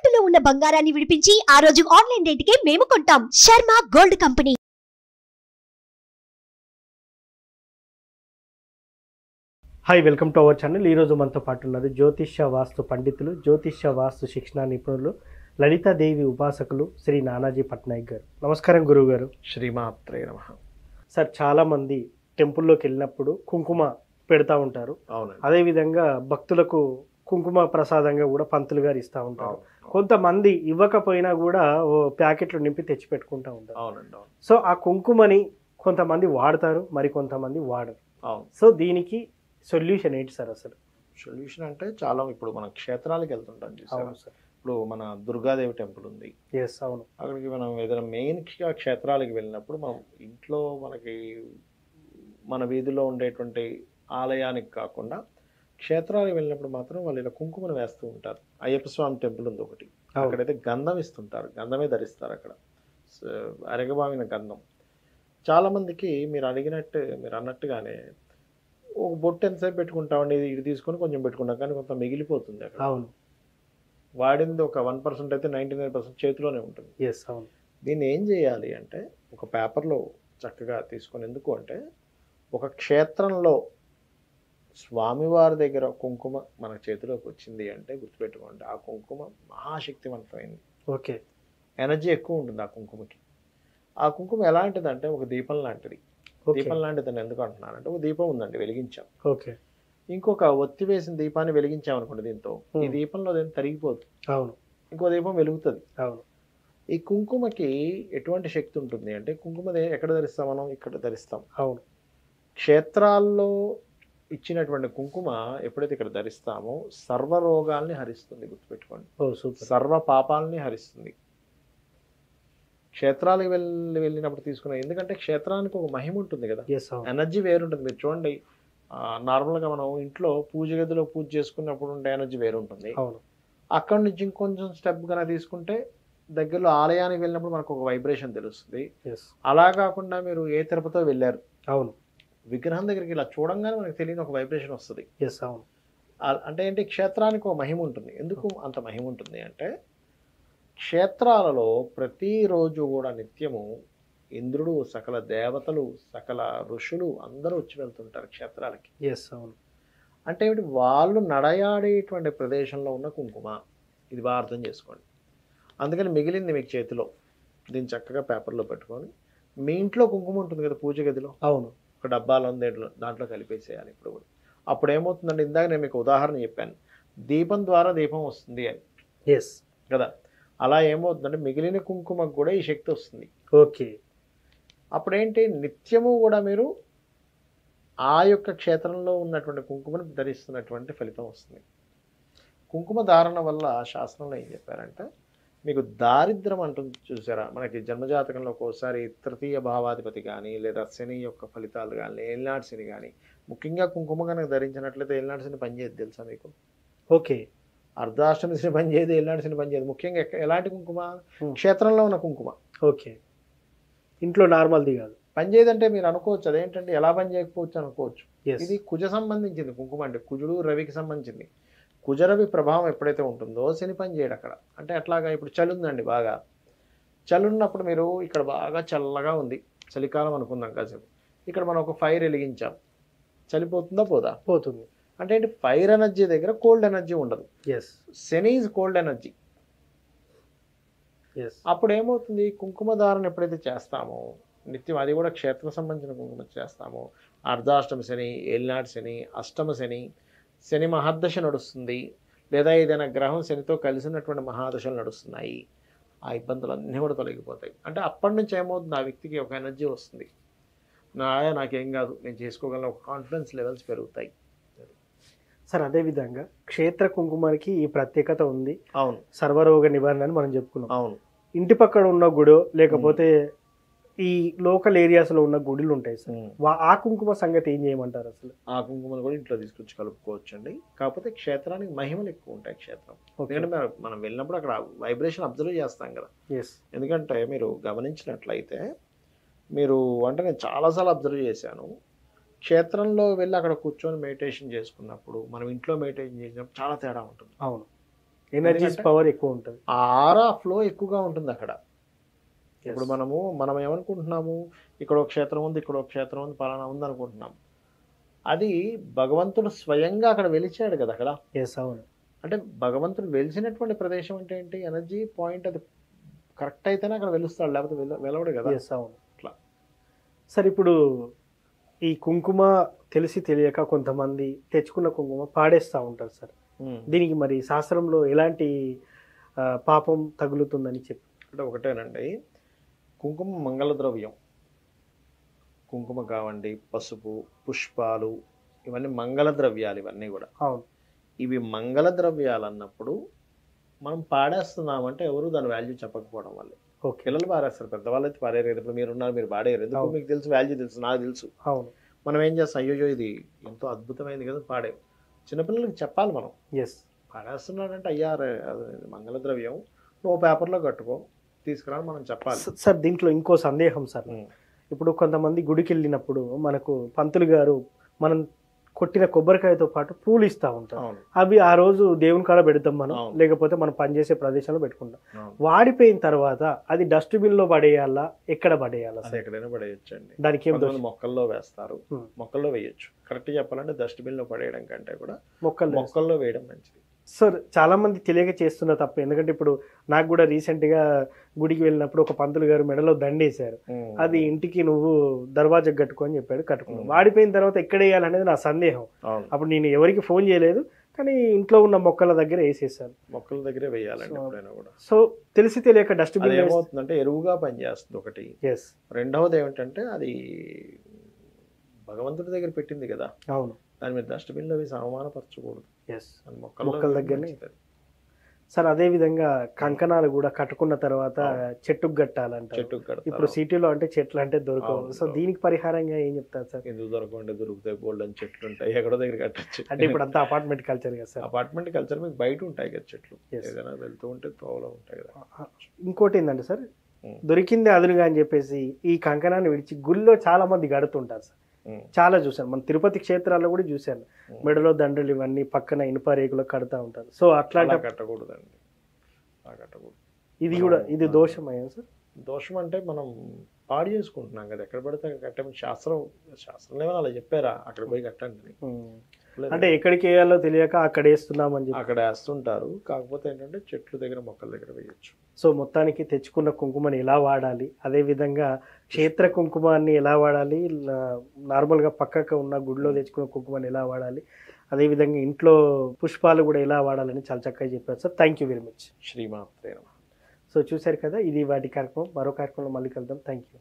తాకట్టులో ఉన్న బంగారాన్ని విడిపించి ఆ రోజు ఆన్లైన్ రేటుకే మేము కొంటాం. Sharma gold company. Hi, welcome to our channel. ఈరోజు మనతో పాటు ఉన్నారు జ్యోతిష్య వాస్తు పండితులు, జ్యోతిష్య వాస్తు శిక్షణ నిపుణులు, లలితాదేవి ఉపాసకులు శ్రీ నానాజీ పట్నాయక్ గారు. నమస్కారం గురువు గారు. శ్రీమాత్రే నమః. సార్, చాలామంది టెంపుల్లోకి వెళ్ళినప్పుడు కుంకుమ పెడతా ఉంటారు. అవునండి. అదేవిధంగా భక్తులకు కుంకుమ ప్రసాదంగా కూడా పంతులు గారు ఇస్తూ ఉంటారు. కొంతమంది ఇవ్వకపోయినా కూడా ఓ ప్యాకెట్లు నింపి తెచ్చి పెట్టుకుంటూ ఉంటారు. అవునండి. అవును. సో ఆ కుంకుమని కొంతమంది వాడతారు, మరి కొంతమంది వాడరు. అవును. సో దీనికి సొల్యూషన్ ఏంటి సార్ అసలు? సొల్యూషన్ అంటే చాలా ఇప్పుడు మనం క్షేత్రాలకు వెళ్తుంటాం చూసారా. అవును సార్. ఇప్పుడు మన దుర్గాదేవి టెంపుల్ ఉంది. ఎస్, అవును. అక్కడికి మనం ఏదైనా మెయిన్గా క్షేత్రాలకు వెళ్ళినప్పుడు మనం ఇంట్లో మనకి మన వీధిలో ఉండేటువంటి ఆలయానికి కాకుండా క్షేత్రాలకు వెళ్ళినప్పుడు మాత్రం వాళ్ళు ఇలా కుంకుమను వేస్తూ ఉంటారు. అయ్యప్ప స్వామి టెంపుల్ ఉంది ఒకటి, అక్కడైతే గంధం ఇస్తుంటారు, గంధమే ధరిస్తారు అక్కడ, అరగబావిన గంధం. చాలామందికి మీరు అన్నట్టుగానే ఒక బొట్టు ఎంతసేపు పెట్టుకుంటామండి, ఇది తీసుకొని కొంచెం పెట్టుకుంటాం, కానీ కొంత మిగిలిపోతుంది అక్కడ. అవును. వాడింది ఒక 1% అయితే 99% చేతిలోనే ఉంటుంది. ఎస్, అవును. దీన్ని ఏం చేయాలి అంటే ఒక పేపర్లో చక్కగా తీసుకొని, ఎందుకు అంటే ఒక క్షేత్రంలో స్వామివారి దగ్గర కుంకుమ మన చేతిలోకి వచ్చింది అంటే గుర్తుపెట్టుకోండి, ఆ కుంకుమ మహాశక్తివంతమైంది. ఓకే. ఎనర్జీ ఎక్కువ ఉంటుంది ఆ కుంకుమకి. ఆ కుంకుమ ఎలాంటిదంటే ఒక దీపం లాంటిది. దీపం లాంటిదని ఎందుకు అంటున్నానంటే, ఒక దీపం ఉందండి, వెలిగించాం. ఓకే. ఇంకొక ఒత్తి వేసిన దీపాన్ని వెలిగించామనుకోండి, దీంతో ఈ దీపంలో దేని తరిగిపోతుంది. అవును. ఇంకో దీపం వెలుగుతుంది. అవును. ఈ కుంకుమకి ఎటువంటి శక్తి ఉంటుంది అంటే, కుంకుమ ఎక్కడ ధరిస్తాం మనం? ఇక్కడ ధరిస్తాం. అవును. క్షేత్రాల్లో ఇచ్చినటువంటి కుంకుమ ఎప్పుడైతే ఇక్కడ ధరిస్తామో సర్వ రోగాల్ని హరిస్తుంది, గుర్తుపెట్టుకోండి. ఓ సూపర్. సర్వ పాపాలని హరిస్తుంది. క్షేత్రాలకు వెళ్ళినప్పుడు తీసుకున్న, ఎందుకంటే క్షేత్రానికి ఒక మహిమ ఉంటుంది కదా, ఎస్, అవును. ఎనర్జీ వేరుంటుంది. మీరు చూడండి, నార్మల్గా మనం ఇంట్లో పూజ గదిలో పూజ చేసుకున్నప్పుడు ఉండే ఎనర్జీ వేరుంటుంది. అవును. అక్కడి నుంచి ఇంకొంచెం స్టెప్ కన్నా తీసుకుంటే దగ్గరలో ఆలయానికి వెళ్ళినప్పుడు మనకు ఒక వైబ్రేషన్ తెలుస్తుంది. ఎస్. అలా కాకుండా మీరు ఏ తిరుపతితో వెళ్ళారు, అవును. విగ్రహం దగ్గరికి ఇలా చూడంగానే మనకు తెలియని ఒక వైబ్రేషన్ వస్తుంది. ఎస్, అవును. అంటే ఏంటి, క్షేత్రానికి ఒక మహిమ ఉంటుంది. ఎందుకు అంత మహిమ ఉంటుంది అంటే, క్షేత్రాలలో ప్రతిరోజు కూడా నిత్యము ఇంద్రుడు, సకల దేవతలు, సకల ఋషులు అందరూ వచ్చి వెళ్తుంటారు క్షేత్రాలకి. ఎస్, అవును. అంటే ఏమిటి, వాళ్ళు నడయాడేటువంటి ప్రదేశంలో ఉన్న కుంకుమ, ఇది బాగా అర్థం చేసుకోండి. అందుకని మిగిలింది మీకు చేతిలో, దీన్ని చక్కగా పేపర్లో పెట్టుకొని, మీ ఇంట్లో కుంకుమ ఉంటుంది కదా పూజ గదిలో, అవును, ఒక డబ్బాలో దాంట్లో కలిపేసేయాలి. ఇప్పుడు అప్పుడు ఏమవుతుందంటే, ఇందాక నేను మీకు ఉదాహరణ చెప్పాను, దీపం ద్వారా దీపం వస్తుంది అని. ఎస్ కదా, అలా ఏమవుతుందంటే మిగిలిన కుంకుమకు కూడా ఈ శక్తి వస్తుంది. ఓకే. అప్పుడేంటి, నిత్యము కూడా మీరు ఆ యొక్క క్షేత్రంలో ఉన్నటువంటి కుంకుమను ధరిస్తున్నటువంటి ఫలితం వస్తుంది. కుంకుమ ధారణ వల్ల శాస్త్రంలో ఏం చెప్పారంటే, మీకు దారిద్ర్యం అంటుంది చూసారా, మనకి జన్మజాతకంలో ఒక్కోసారి తృతీయ భావాధిపతి కానీ, లేదా శని యొక్క ఫలితాలు కానీ, ఏలినాటి శని కానీ, ముఖ్యంగా కుంకుమ కనుక ధరించినట్లయితే ఏలినాటి శని పనిచేయదు, తెలుసా మీకు? ఓకే. అర్ధాష్టమి శని పనిచేయదు, ఏలినాటి శని పనిచేయదు. ముఖ్యంగా ఎలాంటి కుంకుమ? క్షేత్రంలో ఉన్న కుంకుమ. ఓకే. ఇంట్లో నార్మల్ది కాదు. పనిచేయదంటే మీరు అనుకోవచ్చు, అదేంటంటే ఎలా పని చేయకపోవచ్చు అనుకోవచ్చు. ఎస్. ఇది కుజ సంబంధించింది కుంకుమ, అంటే కుజుడు రవికి సంబంధించింది. కుజరవి ప్రభావం ఎప్పుడైతే ఉంటుందో శని పని చేయడు అక్కడ. అంటే అట్లాగా ఇప్పుడు చలి ఉందండి, బాగా చలి ఉన్నప్పుడు మీరు ఇక్కడ బాగా చల్లగా ఉంది, చలికాలం అనుకుందాం కాసేపు, ఇక్కడ మనం ఒక ఫైర్ వెలిగించాం, చలిపోతుందా? పోదా? పోతుంది. అంటే ఏంటి, ఫైర్ ఎనర్జీ దగ్గర కోల్డ్ ఎనర్జీ ఉండదు. Yes. Shani is cold energy. Yes. అప్పుడు ఏమవుతుంది, కుంకుమ ధారణ ఎప్పుడైతే చేస్తామో నిత్యం, అది కూడా క్షేత్ర సంబంధించిన కుంకుమ చేస్తామో, అర్ధాష్టమి శని, ఏలినాటి శని, అష్టమ శని, శని మహాదశ నడుస్తుంది, లేదా ఏదైనా గ్రహం శనితో కలిసినటువంటి మహాదశలు నడుస్తున్నాయి, ఆ ఇబ్బందులన్నీ కూడా తొలగిపోతాయి. అంటే అప్పటి నుంచి ఏమవుతుంది, ఆ వ్యక్తికి ఒక ఎనర్జీ వస్తుంది, నాకేం కాదు, నేను చేసుకోగలను, ఒక కాన్ఫిడెన్స్ లెవెల్స్ పెరుగుతాయి. సార్, అదేవిధంగా క్షేత్ర కుంకుమకి ఈ ప్రత్యేకత ఉంది. అవును. సర్వరోగ నివారణ అని మనం చెప్పుకున్నాం. అవును. ఇంటి పక్కన ఉన్న గుడో లేకపోతే ఈ లోకల్ ఏరియాస్లో ఉన్న గుడులు ఉంటాయి సార్, ఆ కుంకుమ సంగతి ఏం చేయమంటారు అసలు? ఆ కుంకుమను కూడా ఇంట్లో తీసుకొచ్చి కలుపుకోవచ్చు అండి. కాకపోతే క్షేత్రానికి మహిమలు ఎక్కువ ఉంటాయి క్షేత్రం. ఎందుకంటే మనం వెళ్ళినప్పుడు అక్కడ వైబ్రేషన్ అబ్జర్వ్ చేస్తాం కదా. ఎస్. ఎందుకంటే మీరు గమనించినట్లయితే, మీరు అంటే నేను చాలాసార్లు అబ్జర్వ్ చేశాను, క్షేత్రంలో వెళ్ళి అక్కడ కూర్చొని మెడిటేషన్ చేసుకున్నప్పుడు మనం ఇంట్లో మెడిటేషన్ చేసినప్పుడు చాలా తేడా ఉంటుంది. అవును. ఎనర్జీస్ ఎందుకంటే పవర్ ఎక్కువ ఉంటుంది. ఆరా ఫ్లో ఎక్కువగా ఉంటుంది అక్కడ. ఇప్పుడు మనం ఏమనుకుంటున్నాము, ఇక్కడ ఒక క్షేత్రం ఉంది, ఇక్కడ ఒక క్షేత్రం ఉంది, పలానా ఉంది అనుకుంటున్నాం. అది భగవంతుడు స్వయంగా అక్కడ వెలిచాడు కదా అక్కడ. ఎస్, అవును. అంటే భగవంతుడు వెలిసినటువంటి ప్రదేశం అంటే ఏంటి, ఎనర్జీ పాయింట్ అది కరెక్ట్ అయితేనే అక్కడ వెలుస్తాడు, లేకపోతే వెలవడు కదా. ఎస్, అవును. అట్లా. సార్ ఇప్పుడు ఈ కుంకుమ తెలిసి తెలియక కొంతమంది తెచ్చుకున్న కుంకుమ పాడేస్తూ ఉంటారు సార్. దీనికి మరి శాస్త్రంలో ఎలాంటి పాపం తగులుతుందని చెప్పి? అంటే ఒకటేనండి, కుంకుమ మంగళ ద్రవ్యం. కుంకుమ కావండి, పసుపు, పుష్పాలు, ఇవన్నీ మంగళ ద్రవ్యాలు. ఇవన్నీ కూడా అవును. ఇవి మంగళ ద్రవ్యాలు అన్నప్పుడు మనం పాడేస్తున్నామంటే ఎవరు దాని వాల్యూ చెప్పకపోవడం వల్ల. ఓకే. పిల్లలు పారేస్తారు, పెద్దవాళ్ళు అయితే పారేరు. ఇప్పుడు మీరున్నారు, మీరు పాడేరు. ఎందుకు? మీకు తెలుసు, వాల్యూ తెలుసు, నాకు తెలుసు. అవును. మనం ఏం చేస్తాం, అయ్యో ఇది ఎంతో అద్భుతమైంది కదా, పాడే. చిన్నపిల్లలకి చెప్పాలి మనం. ఎస్. పాడేస్తున్నాడంటే అయ్యా అది మంగళ ద్రవ్యం, నువ్వు పేపర్లో కట్టుకో, తీసుకురా మనం చెప్పాలి. సార్ దీంట్లో ఇంకో సందేహం సార్. ఇప్పుడు కొంతమంది గుడికి వెళ్ళినప్పుడు మనకు పంతులు గారు మనం కొట్టిన కొబ్బరికాయతో పాటు పూలు ఇస్తూ ఉంటారు. అవి ఆ రోజు దేవుని కాడ పెడతాం మనం, లేకపోతే మనం పనిచేసే ప్రదేశంలో పెట్టుకుంటాం. వాడిపోయిన తర్వాత అది డస్ట్బిన్ లో పడేయాలా, ఎక్కడ పడేయాలా? ఎక్కడైనా పడేయచ్చండి. దానికి ఏం మొక్కల్లో వేస్తారు, మొక్కల్లో వేయచ్చు. కరెక్ట్ చెప్పాలంటే డస్ట్బిన్ లో పడేయడం కంటే కూడా మొక్కల్లో వేయడం మంచిది. సార్ చాలా మంది తెలియక చేస్తున్న తప్పు. ఎందుకంటే ఇప్పుడు నాకు కూడా రీసెంట్ గా గుడికి వెళ్ళినప్పుడు ఒక పంతులు గారు మెడలో దండేశారు. అది ఇంటికి నువ్వు దర్వాజా కట్టుకో అని చెప్పాడు, కట్టుకున్నాను. వాడిపోయిన తర్వాత ఎక్కడ వేయాలనేది నా సందేహం. అప్పుడు నేను ఎవరికి ఫోన్ చేయలేదు, కానీ ఇంట్లో ఉన్న మొక్కల దగ్గర వేసేసాను. మొక్కల దగ్గరే వేయాలండి ఎప్పుడైనా కూడా. సో తెలిసి తెలియక డస్ట్బిన్ ఏమవుతుందంటే ఎరువుగా పనిచేస్తుంది ఒకటి. రెండవది ఏమిటంటే అది భగవంతుడి దగ్గర పెట్టింది కదా. అవును. దాని మీద డస్ట్బిన్లో వేసి అవమానపరచకూడదు. మొక్కల దగ్గరనే. సార్ అదే విధంగా కంకణాలు కూడా కట్టుకున్న తర్వాత చెట్టుకు కట్టాలంట. ఇప్పుడు సిటీలో అంటే చెట్లు అంటే దొరకవు. సో దీనికి పరిహారంగా ఏం చెప్తారు సార్? ఎందుకు దొరకకుండా దొరుకుతాయి, బోల్డ్ అని చెట్లు ఉంటాయి, ఎక్కడో దగ్గర కట్టచ్చు. అంటే ఇప్పుడు అంతా అపార్ట్మెంట్ కల్చర్ కదా సార్. అపార్ట్మెంట్ కల్చర్ మీకు బయట ఉంటాయి కదా చెట్లు, ఏదైనా వెళ్తూ ఉంటే తోవలో ఉంటాయి కదా. ఇంకోటి ఏంటంటే సార్, దొరికిందే అదునుగా అని చెప్పేసి ఈ కంకణాన్ని విడిచి గుళ్ళో చాలా మంది కడుతుంటారు సార్. చాలా చూసాను, మన తిరుపతి క్షేత్రాల్లో కూడా చూశాను. మెడలో దండలు ఇవన్నీ పక్కన ఇనుప రేకులో కడతా ఉంటారు. సో అట్లా కట్టకూడదండి, ఇది కూడా ఇది దోషమయ్యా సార్? దోషం అంటే మనం పాడు చేసుకుంటున్నాం కదా, ఎక్కడ పడితే అక్కడ కట్టమని శాస్త్రంలో ఏమైనా అలా చెప్పారా, అక్కడ పోయి కట్టండి. అంటే ఎక్కడికి వేయాలో తెలియక అక్కడ వేస్తున్నామని చెప్పి అక్కడ వేస్తుంటారు. కాకపోతే ఏంటంటే చెట్లు దగ్గర, మొక్కల దగ్గర వేయచ్చు. సో మొత్తానికి తెచ్చుకున్న కుంకుమని ఎలా వాడాలి, అదే విధంగా క్షేత్ర కుంకుమాన్ని ఎలా వాడాలి, నార్మల్గా పక్కకు ఉన్న గుడిలో తెచ్చుకున్న కుంకుమని ఎలా వాడాలి, అదేవిధంగా ఇంట్లో పుష్పాలు కూడా ఎలా వాడాలని చాలా చక్కగా చెప్పారు sir. Thank you very much. శ్రీమాత్రే నమః. సో చూశారు కదా, ఇది వాటి కార్యక్రమం. మరో కార్యక్రమంలో మళ్ళీ కలుద్దాం. Thank you.